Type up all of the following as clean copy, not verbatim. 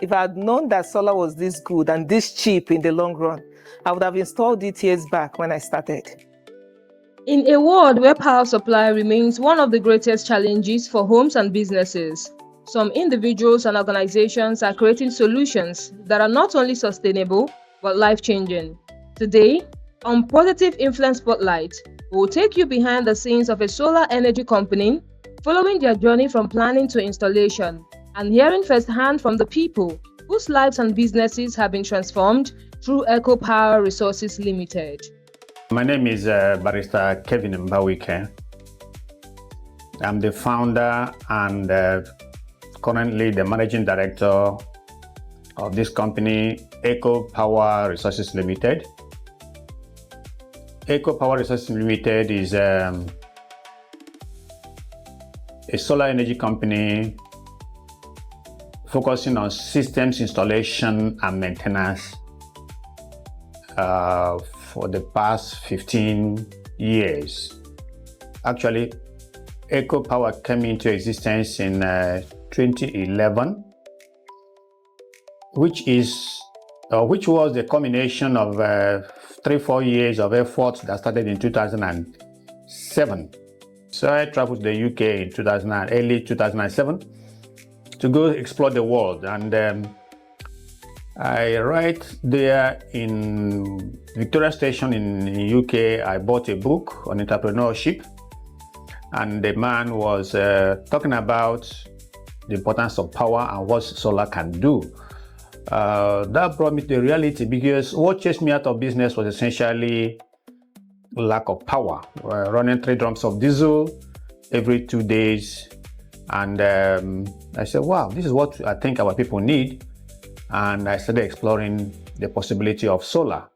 If I had known that solar was this good and this cheap in the long run, I would have installed it years back when I started. In a world where power supply remains one of the greatest challenges for homes and businesses, some individuals and organizations are creating solutions that are not only sustainable but life-changing. Today, on Positive Influence Spotlight, we will take you behind the scenes of a solar energy company, following their journey from planning to installation, and hearing firsthand from the people whose lives and businesses have been transformed through Eco Power Resources Limited. My name is Barrister Kevin Mbawike. I'm the founder and currently the managing director of this company, Eco Power Resources Limited. Eco Power Resources Limited is a solar energy company focusing on systems installation and maintenance for the past 15 years. Actually, Eco Power came into existence in 2011, which was the culmination of 3-4 years of efforts that started in 2007. So I traveled to the UK in early 2007 to go explore the world, and I right there in Victoria Station in the UK, I bought a book on entrepreneurship, and the man was talking about the importance of power and what solar can do. That brought me to the reality, because what chased me out of business was essentially lack of power. Running 3 drums of diesel every 2 days, and I said, wow, this is what I think our people need. And I started exploring the possibility of solar.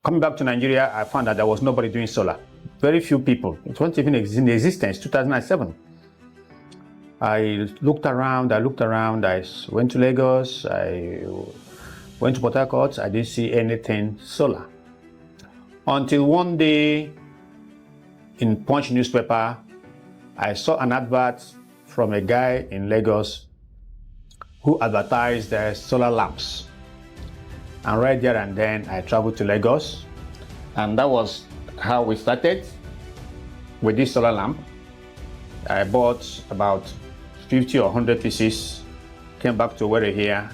Coming back to Nigeria, I found that there was nobody doing solar. Very few people. It wasn't even in existence, 2007. I looked around, I went to Lagos, I went to Port Harcourt, I didn't see anything solar. Until one day, in Punch newspaper, I saw an advert from a guy in Lagos who advertised solar lamps. And right there and then, I traveled to Lagos. And that was how we started with this solar lamp. I bought about 50 or 100 pieces, came back to Owerri here,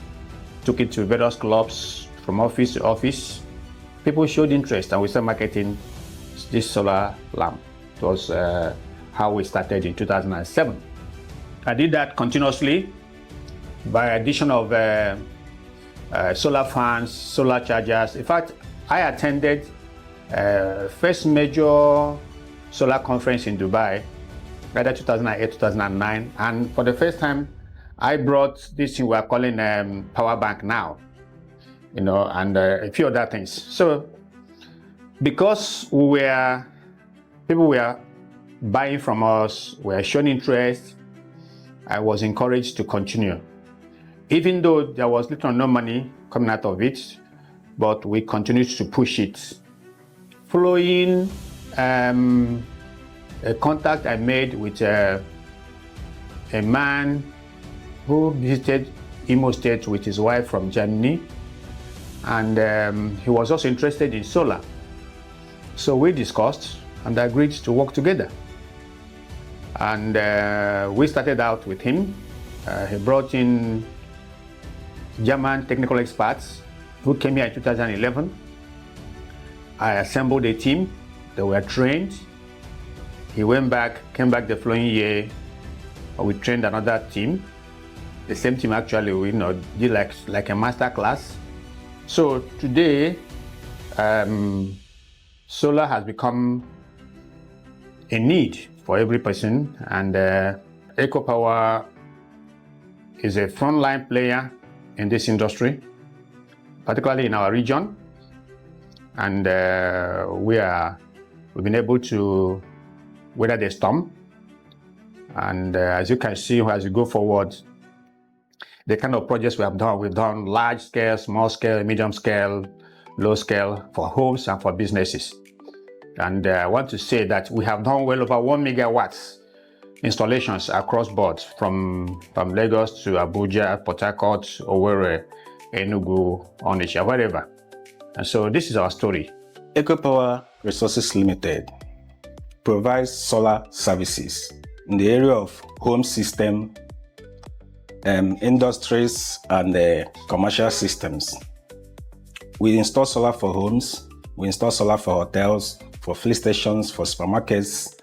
took it to various clubs from office to office. People showed interest, and we started marketing this solar lamp. It was how we started in 2007. I did that continuously, by addition of solar fans, solar chargers. In fact, I attended first major solar conference in Dubai, either 2008, 2009, and for the first time, I brought this thing we are calling power bank now, and a few other things. So, because people were buying from us, were showing interest, I was encouraged to continue. Even though there was little or no money coming out of it, but we continued to push it. Following a contact I made with a man who visited Imo State with his wife from Germany, and he was also interested in solar. So we discussed and agreed to work together. And we started out with him. He brought in German technical experts who came here in 2011. I assembled a team. They were trained. He came back the following year. We trained another team. The same team actually, we did like a master class. So today, solar has become a need for every person, and Eco Power is a frontline player in this industry, particularly in our region, and we've been able to weather the storm. And as you can see, as we go forward, the kind of projects we've done large scale, small scale, medium scale, low scale, for homes and for businesses. And I want to say that we have done well over 1 megawatts installations across boards from Lagos to Abuja, Port Harcourt, Owerri, Enugu, Onitsha, wherever. And so this is our story. EcoPower Resources Limited provides solar services in the area of home system, industries, and commercial systems. We install solar for homes, we install solar for hotels, for fleet stations, for supermarkets,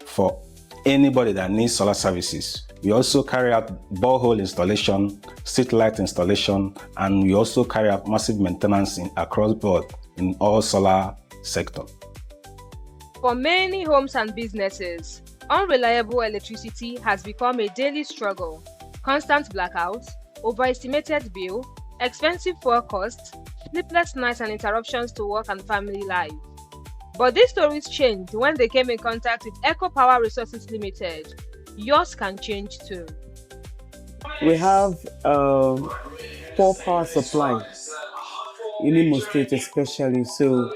for anybody that needs solar services. We also carry out borehole installation, street light installation, and we also carry out massive maintenance across board in all solar sector. For many homes and businesses, unreliable electricity has become a daily struggle. Constant blackouts, overestimated bill, expensive fuel costs, sleepless nights and interruptions to work and family life. But these stories changed when they came in contact with EcoPower Resources Limited. Yours can change too. We have poor power supply in Imo State especially, so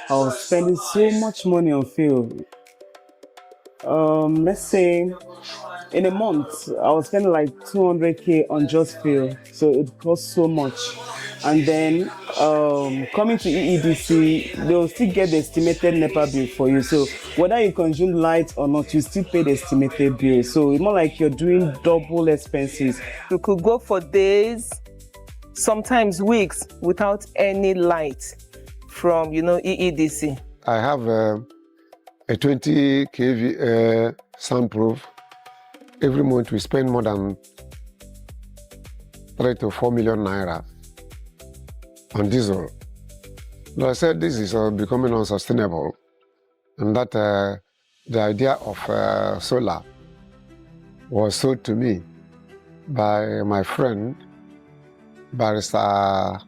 I was spending so much money on fuel. Let's say in a month, I was spending like 200k on just fuel, so it costs so much. And then coming to EEDC, they will still get the estimated NEPA bill for you. So whether you consume light or not, you still pay the estimated bill. So it's more like you're doing double expenses. We could go for days, sometimes weeks, without any light from, EEDC. I have a 20 kV soundproof. Every month we spend more than 3 to 4 million naira on diesel. But I said this is becoming unsustainable, and that the idea of solar was sold to me by my friend, Barrister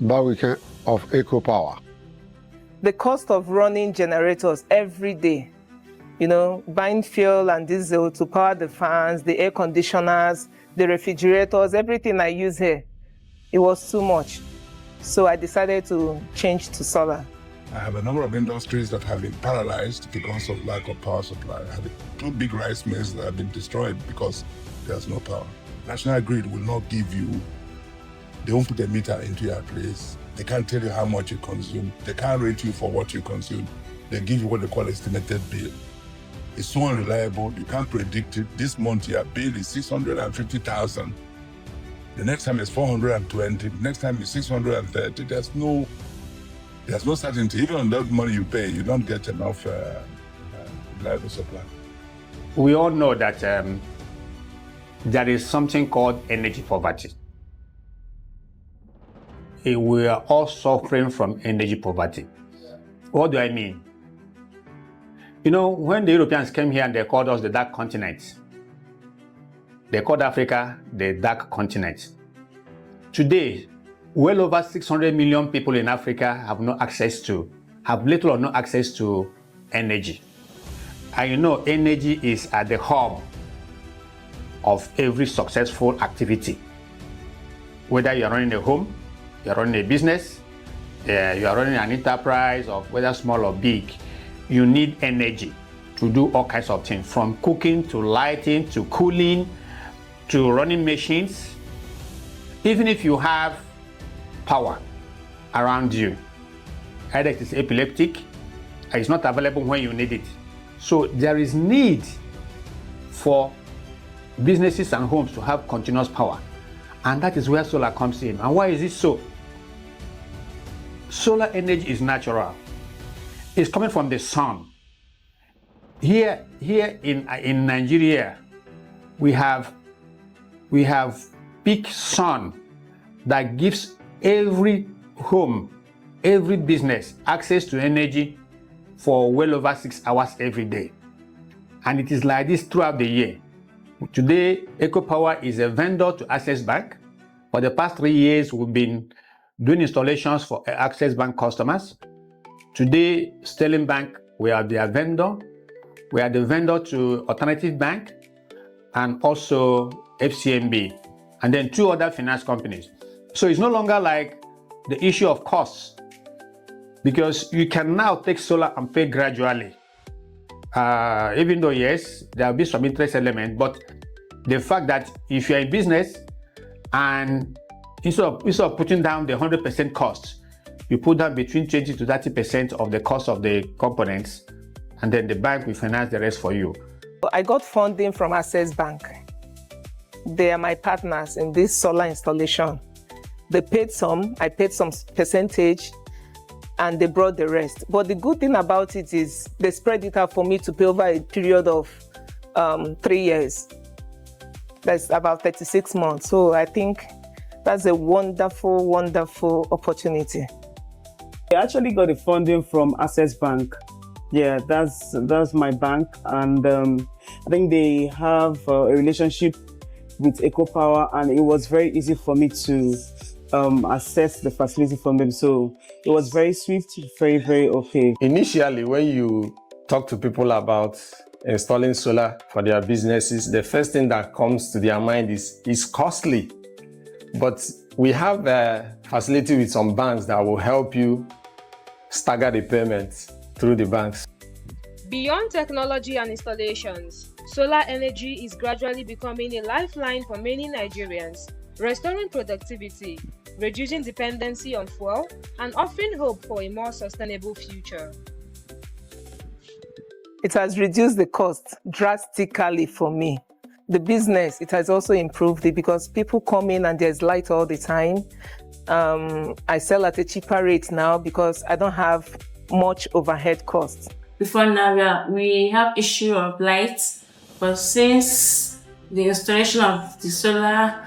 Bawike of EcoPower. The cost of running generators every day, buying fuel and diesel to power the fans, the air conditioners, the refrigerators, everything I use here, it was too much. So I decided to change to solar. I have a number of industries that have been paralyzed because of lack of power supply. I have 2 big rice mills that have been destroyed because there's no power. National Grid will not give you, they won't put a meter into your place. They can't tell you how much you consume. They can't rate you for what you consume. They give you what they call estimated bill. It's so unreliable, you can't predict it. This month your bill is 650,000. The next time is 420, the next time is 630. There's no certainty. Even on that money you pay, you don't get enough reliable supply. We all know that there is something called energy poverty. We are all suffering from energy poverty. What do I mean? When the Europeans came here and they called us the dark continent, they called Africa the dark continent. Today, well over 600 million people in Africa have little or no access to energy. And energy is at the hub of every successful activity. Whether you're running a home, you're running a business, you're running an enterprise, or whether small or big, you need energy to do all kinds of things, from cooking to lighting to cooling to running machines. Even if you have power around you, either it is epileptic, it's not available when you need it. So there is need for businesses and homes to have continuous power. And that is where solar comes in. And why is it so? Solar energy is natural. It's coming from the sun. Here in Nigeria, we have peak sun that gives every home, every business access to energy for well over 6 hours every day. And it is like this throughout the year. Today, EcoPower is a vendor to Access Bank. For the past 3 years, we've been doing installations for Access Bank customers. Today, Sterling Bank, we are their vendor. We are the vendor to Alternative Bank and also FCMB, and then 2 other finance companies. So it's no longer like the issue of costs, because you can now take solar and pay gradually. Even though, yes, there will be some interest element, but the fact that if you're in business and instead of putting down the 100% cost, you put down between 20 to 30% of the cost of the components, and then the bank will finance the rest for you. I got funding from Access Bank. They are my partners in this solar installation. They paid some, I paid some percentage, and they brought the rest. But the good thing about it is they spread it out for me to pay over a period of 3 years. That's about 36 months. So I think that's a wonderful, wonderful opportunity. I actually got the funding from Access Bank. Yeah, that's my bank, and I think they have a relationship with EcoPower, and it was very easy for me to access the facility from them. So it was very swift, very, very okay. Initially, when you talk to people about installing solar for their businesses, the first thing that comes to their mind is costly. But we have a facility with some banks that will help you stagger the payments through the banks. Beyond technology and installations, solar energy is gradually becoming a lifeline for many Nigerians, restoring productivity, reducing dependency on fuel, and offering hope for a more sustainable future. It has reduced the cost drastically for me. The business, it has also improved it because people come in and there's light all the time. I sell at a cheaper rate now because I don't have much overhead costs. Before now, we have issue of lights, but since the installation of the solar,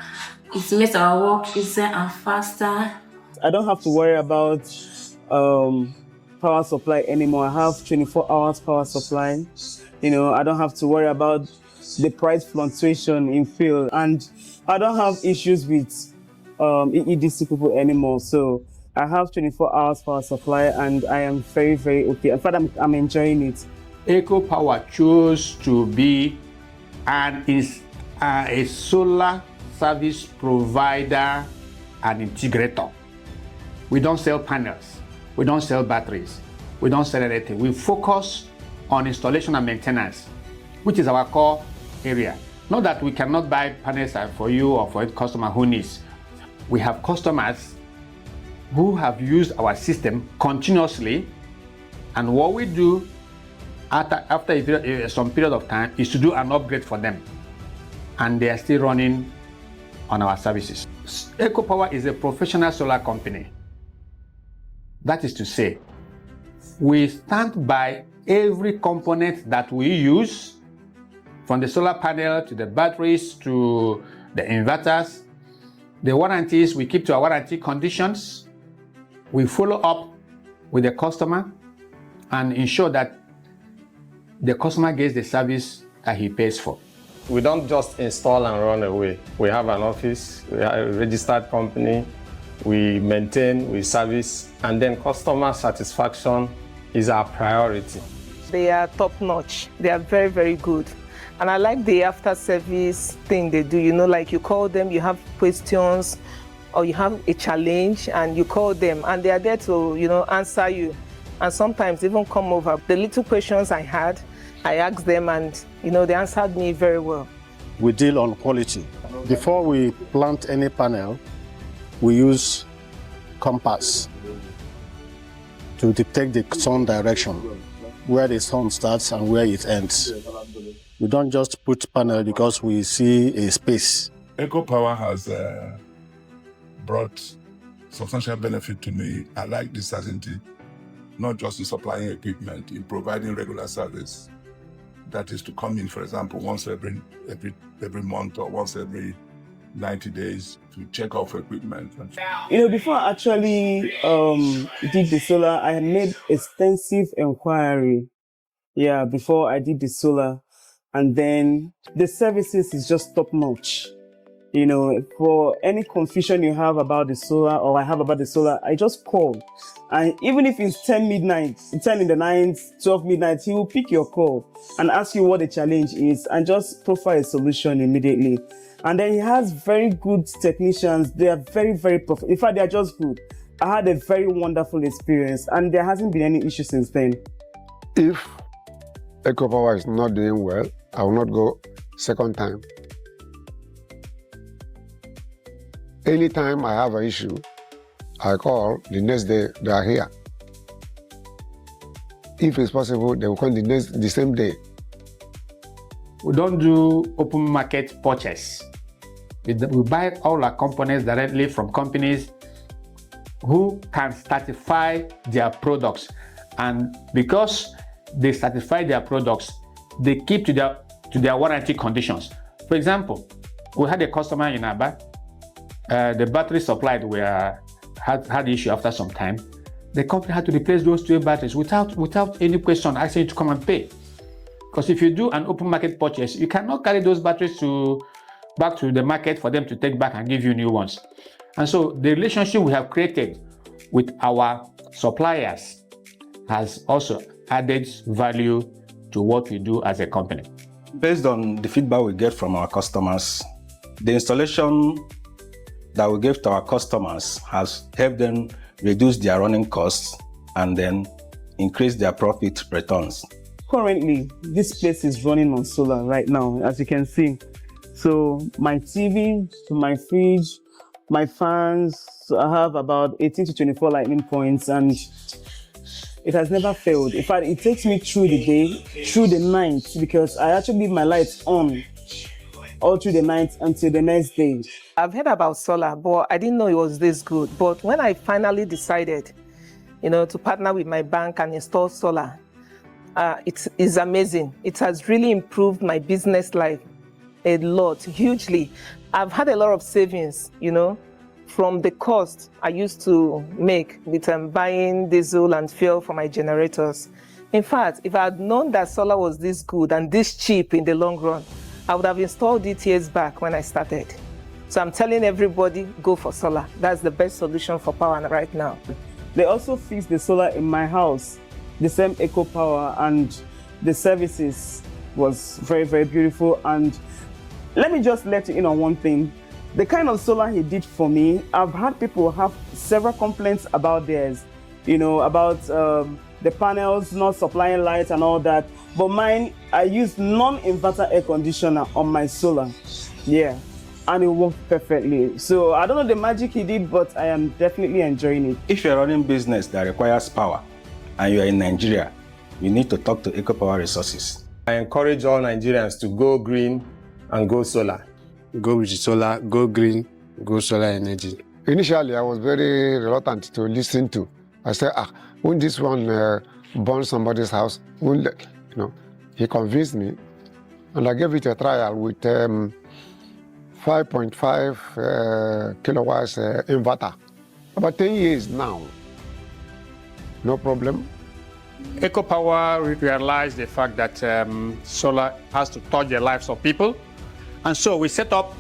it makes our work easier and faster. I don't have to worry about power supply anymore. I have 24 hours power supply. You know, I don't have to worry about the price fluctuation in fuel, and I don't have issues with EEDC people anymore. So I have 24 hours power supply, and I am very, very okay. In fact, I'm enjoying it. EcoPower chose to be a solar service provider and integrator. We don't sell panels, we don't sell batteries, we don't sell anything. We focus on installation and maintenance, which is our core area. Not that we cannot buy panels for you or for a customer who needs. We have customers who have used our system continuously, and what we do after some period of time is to do an upgrade for them, and they are still running on our services. EcoPower is a professional solar company. That is to say, we stand by every component that we use, from the solar panel to the batteries to the inverters. The warranties, we keep to our warranty conditions. We follow up with the customer and ensure that the customer gets the service that he pays for. We don't just install and run away. We have an office, we are a registered company, we maintain, we service, and then customer satisfaction is our priority. They are top-notch. They are very, very good. And I like the after-service thing they do. You know, like you call them, you have questions, or you have a challenge, and you call them, and they are there to, you know, answer you. And sometimes even come over. The little questions I had, I asked them, and, you know, they answered me very well. We deal on quality. Before we plant any panel, we use compass to detect the sun direction, where the sun starts and where it ends. We don't just put panel because we see a space. EcoPower has brought substantial benefit to me. I like this certainty, not just in supplying equipment, in providing regular service. That is to come in, for example, once every month or once every 90 days to check off equipment. You know, before I actually did the solar, I had made extensive inquiry. Yeah, before I did the solar. And then the services is just top notch. You know, for any confusion you have about the solar or I have about the solar, I just call. And even if it's 10 midnight, 10 in the night, 12 midnight, he will pick your call and ask you what the challenge is and just profile a solution immediately. And then he has very good technicians. They are very, very professional. In fact, they are just good. I had a very wonderful experience and there hasn't been any issue since then. If EcoPower is not doing well, I will not go second time. Anytime I have an issue, I call, the next day they are here. If it's possible, they will come the same day. We don't do open market purchase. We buy all our components directly from companies who can certify their products. And because they certify their products, they keep to their warranty conditions. For example, we had a customer in Aba. The battery supplied had issue after some time. The company had to replace those 2 batteries without any question asking you to come and pay. Because if you do an open market purchase, you cannot carry those batteries back to the market for them to take back and give you new ones. And so the relationship we have created with our suppliers has also added value to what we do as a company. Based on the feedback we get from our customers, the installation that we give to our customers has helped them reduce their running costs and then increase their profit returns. Currently, this place is running on solar right now, as you can see. So my TV, my fridge, my fans, so I have about 18 to 24 lightning points, and it has never failed. In fact, it takes me through the day, through the night, because I actually leave my lights on all through the night until the next day. I've heard about solar, but I didn't know it was this good. But when I finally decided, to partner with my bank and install solar, it is amazing. It has really improved my business life a lot, hugely. I've had a lot of savings, from the cost I used to make with buying diesel and fuel for my generators. In fact, if I had known that solar was this good and this cheap in the long run, I would have installed it years back when I started. So I'm telling everybody, go for solar. That's the best solution for power right now. They also fixed the solar in my house, the same EcoPower, and the services was very, very beautiful. And let me just let you in on one thing. The kind of solar he did for me, I've had people have several complaints about theirs, about the panels not supplying light and all that. But mine, I used non-inverter air conditioner on my solar. Yeah, and it worked perfectly. So I don't know the magic he did, but I am definitely enjoying it. If you're running business that requires power and you're in Nigeria, you need to talk to EcoPower Resources. I encourage all Nigerians to go green and go solar. Go with solar, go green, go solar energy. Initially, I was very reluctant to listen to. I said, won't this one burn somebody's house? He convinced me, and I gave it a trial with 5.5 kilowatts inverter. About 10 years now, no problem. EcoPower realized the fact that solar has to touch the lives of people. And so we set up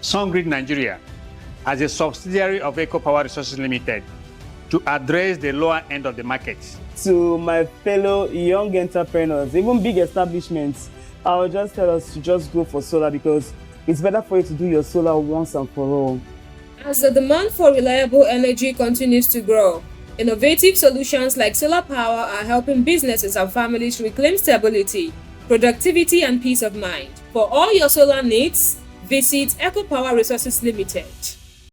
SunGrid Nigeria as a subsidiary of EcoPower Resources Limited to address the lower end of the market. To my fellow young entrepreneurs, even big establishments, I would just tell us to just go for solar, because it's better for you to do your solar once and for all. As the demand for reliable energy continues to grow, innovative solutions like solar power are helping businesses and families reclaim stability, productivity, and peace of mind. For all your solar needs, visit EcoPower Resources Limited.